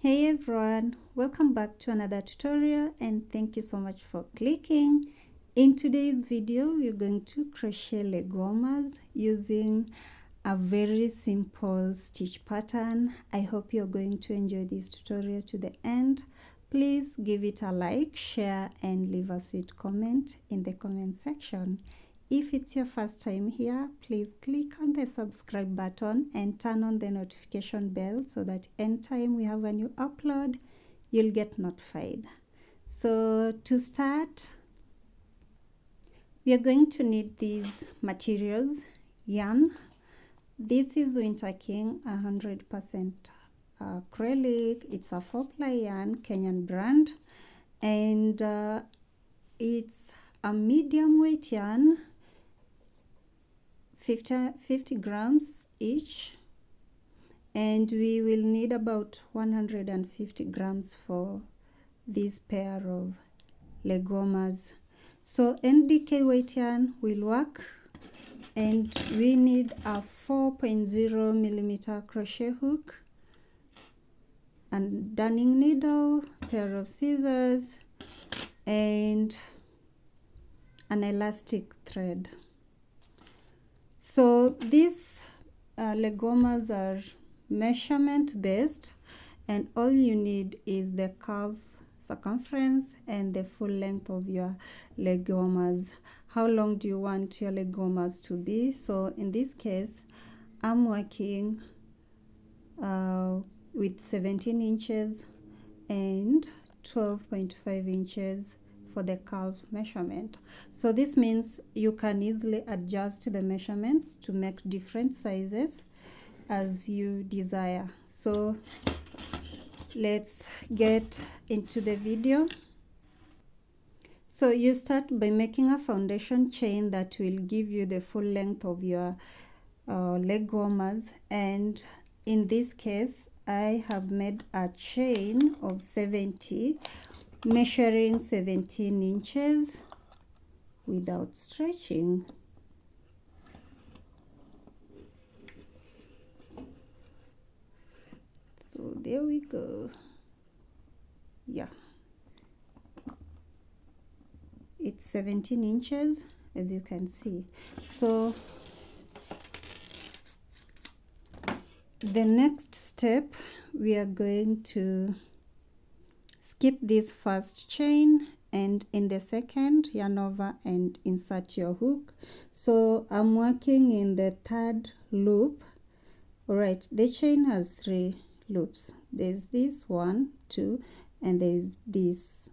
Hey everyone, welcome back to another tutorial and thank you so much for clicking. In today's video, we're going to crochet legomas using a very simple stitch pattern. I hope you're going to enjoy this tutorial to the end. Please give it a like, share and leave a sweet comment in the comment section. If it's your first time here, please click on the subscribe button and turn on the notification bell so that anytime we have a new upload, you'll get notified. So to start, we are going to need these materials. Yarn. This is Winter King 100% acrylic. It's a 4-ply yarn, Kenyan brand, and it's a medium weight yarn. 50 grams each, and we will need about 150 grams for this pair of legomas. So NDK weight yarn will work, and we need a 4.0 millimeter crochet hook, and darning needle, pair of scissors, and an elastic thread. So these legomas are measurement based, and all you need is the calf circumference and the full length of your legomas. How long do you want your legomas to be? So in this case, I'm working with 17 inches and 12.5 inches for the calf measurement. So this means you can easily adjust the measurements to make different sizes as you desire. So let's get into the video. So you start by making a foundation chain that will give you the full length of your legomas, and in this case I have made a chain of 70, measuring 17 inches without stretching. So there we go. Yeah, it's 17 inches as you can see. So the next step, we are going to skip this first chain, and in the second, yarn over and insert your hook. So I'm working in the third loop. All right, the chain has 3 loops. There's this 1, 2, and there's this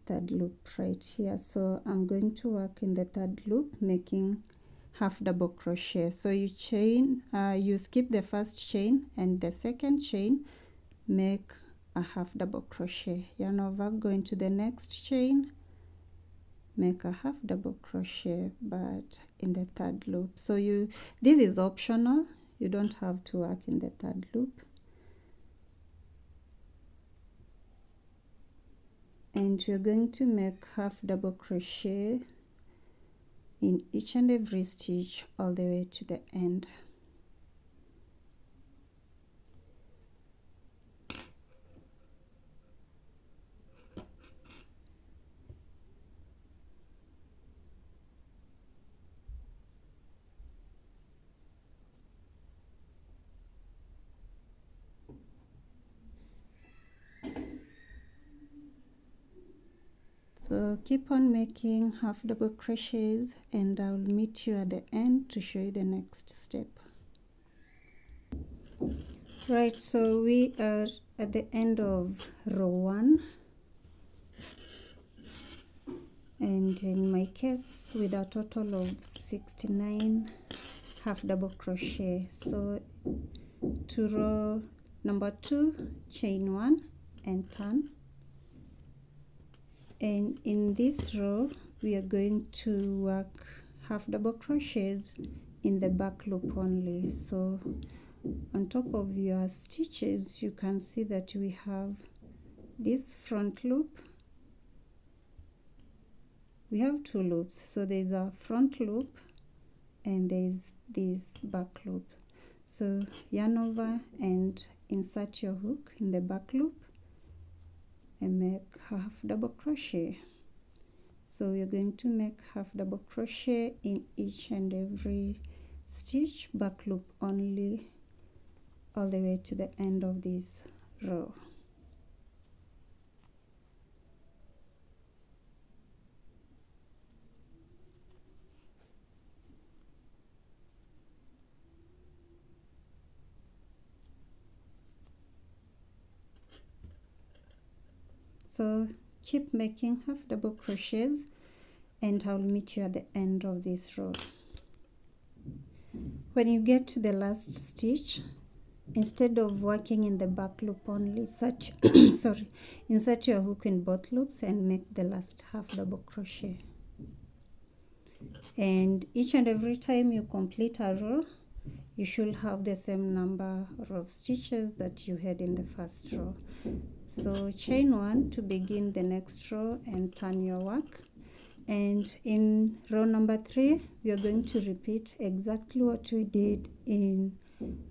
third loop right here. So I'm going to work in the third loop, making half double crochet. So you chain, you skip the first chain, and the second chain, make a half double crochet, yarn over, go into the next chain, make a half double crochet, but in the third loop. So this is optional, you don't have to work in the third loop. And you're going to make half double crochet in each and every stitch all the way to the end. So keep on making half double crochets, and I'll meet you at the end to show you the next step. Right, so we are at the end of row 1, and in my case with a total of 69 half double crochet. So to row number 2, chain 1 and turn. And in this row we are going to work half double crochets in the back loop only. So on top of your stitches, you can see that we have this front loop. We have 2 loops, so there's a front loop and there's this back loop. So yarn over and insert your hook in the back loop and make half double crochet. So we're going to make half double crochet in each and every stitch, back loop only, all the way to the end of this row. So keep making half double crochets and I'll meet you at the end of this row. When you get to the last stitch, instead of working in the back loop only, insert your hook in both loops and make the last half double crochet. And each and every time you complete a row, you should have the same number of stitches that you had in the first row. So chain 1 to begin the next row and turn your work. And in row number 3, we are going to repeat exactly what we did in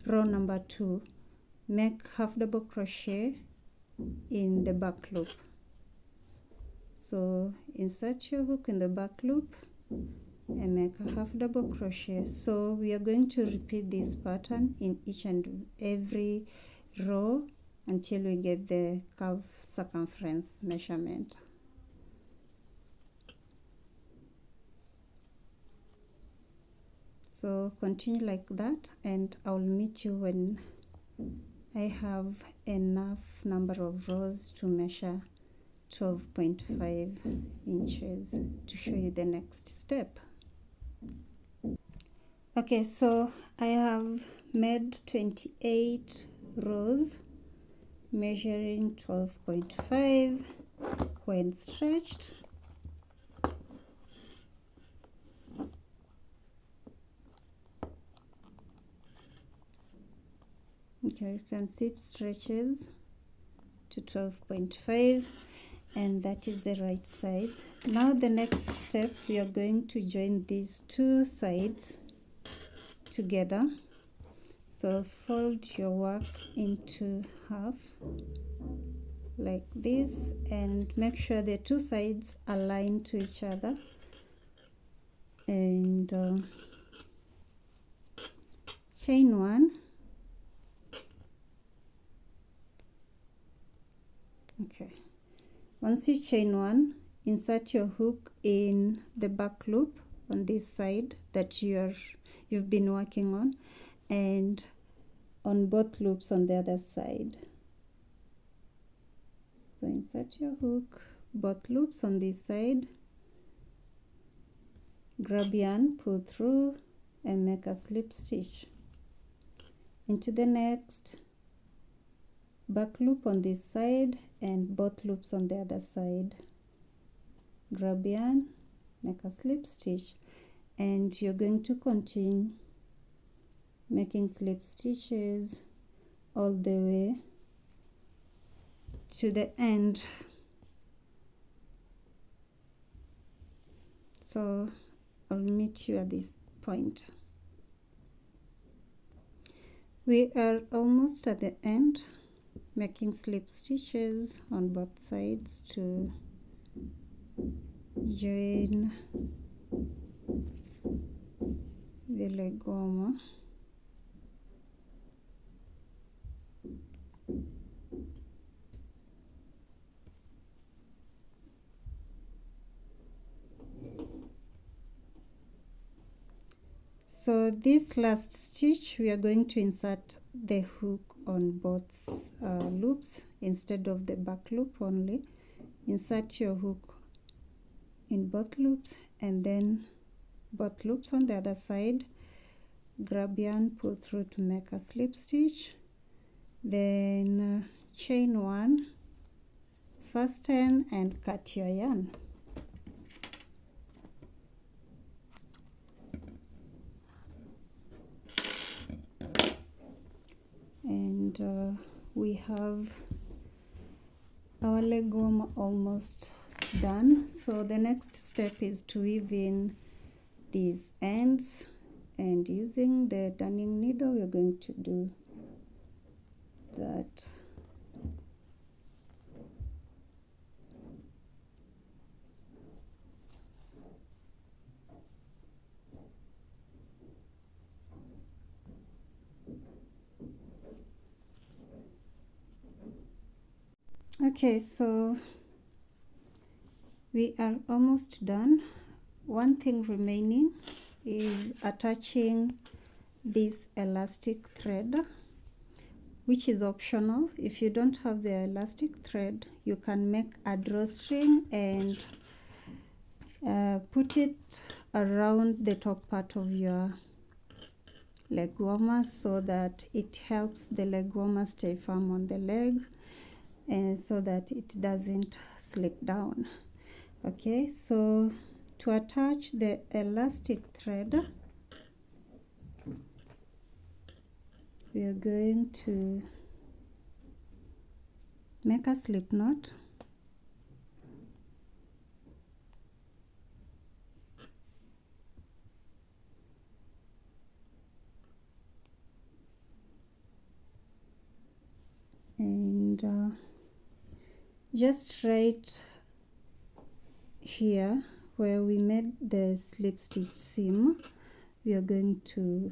row number 2. Make half double crochet in the back loop. So insert your hook in the back loop and make a half double crochet. So we are going to repeat this pattern in each and every row until we get the calf circumference measurement. So continue like that, and I'll meet you when I have enough number of rows to measure 12.5 inches to show you the next step. Okay, so I have made 28 rows measuring 12.5 when stretched. Okay, you can see it stretches to 12.5, and that is the right side. Now the next step, we are going to join these two sides together. So fold your work into half like this and make sure the two sides align to each other, and chain 1. Okay, once you chain 1, insert your hook in the back loop on this side that you've been working on, and on both loops on the other side. So insert your hook, both loops on this side, grab yarn, pull through and make a slip stitch into the next back loop on this side and both loops on the other side. Grab yarn, make a slip stitch, and you're going to continue making slip stitches all the way to the end. So I'll meet you at this point. We are almost at the end, making slip stitches on both sides to join the legoma. So this last stitch, we are going to insert the hook on both loops instead of the back loop only. Insert your hook in both loops and then both loops on the other side. Grab yarn, pull through to make a slip stitch, then chain 1, fasten and cut your yarn. And we have our legoma almost done. So the next step is to weave in these ends, and using the darning needle we're going to do that. Okay, so we are almost done. One thing remaining is attaching this elastic thread, which is optional. If you don't have the elastic thread, you can make a drawstring and put it around the top part of your leg warmer so that it helps the leg warmer stay firm on the leg and so that it doesn't slip down. Okay, so to attach the elastic thread, we are going to make a slip knot. And just right here where we made the slip stitch seam, we are going to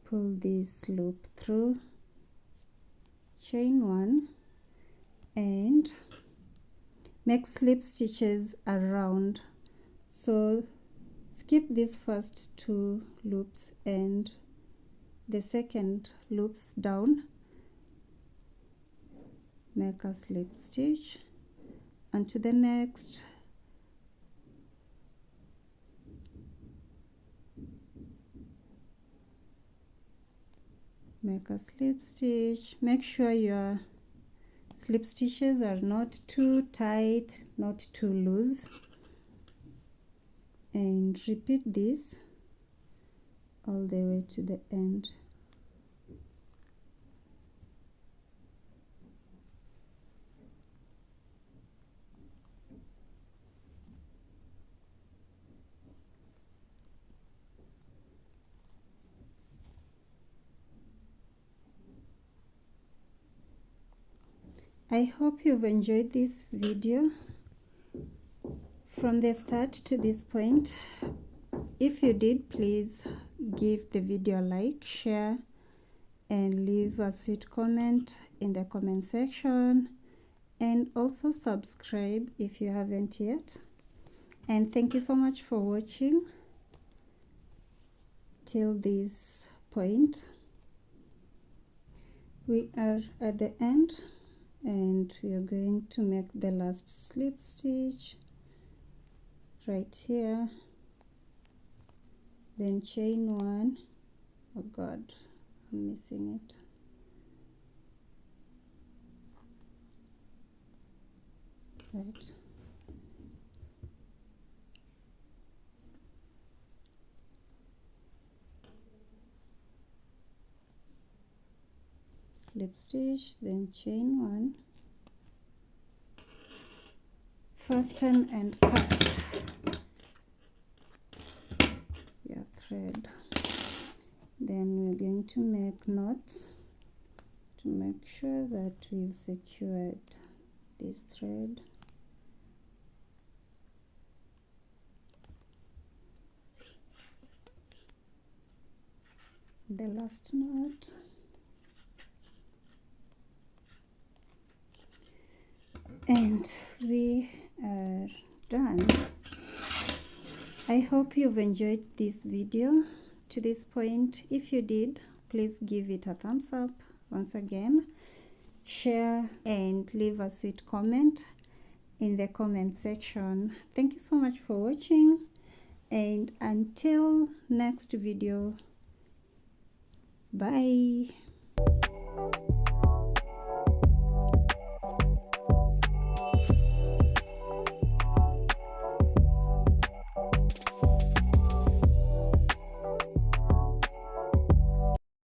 pull this loop through, chain one, and make slip stitches around. So skip these first two loops and the second loops down, make a slip stitch, and to the next make a slip stitch. Make sure your slip stitches are not too tight, not too loose, and repeat this all the way to the end. I hope you've enjoyed this video from the start to this point. If you did, please give the video a like, share, and leave a sweet comment in the comment section, and also subscribe if you haven't yet. And thank you so much for watching till this point. We are at the end and we are going to make the last slip stitch right here, then chain one. Oh god, I'm missing it. Right, slip stitch, then chain one, fasten and cut your thread. Then we're going to make knots to make sure that we've secured this thread. The last knot. And we are done. I hope you've enjoyed this video to this point. If you did, please give it a thumbs up. Once again, share and leave a sweet comment in the comment section. Thank you so much for watching, and until next video, bye.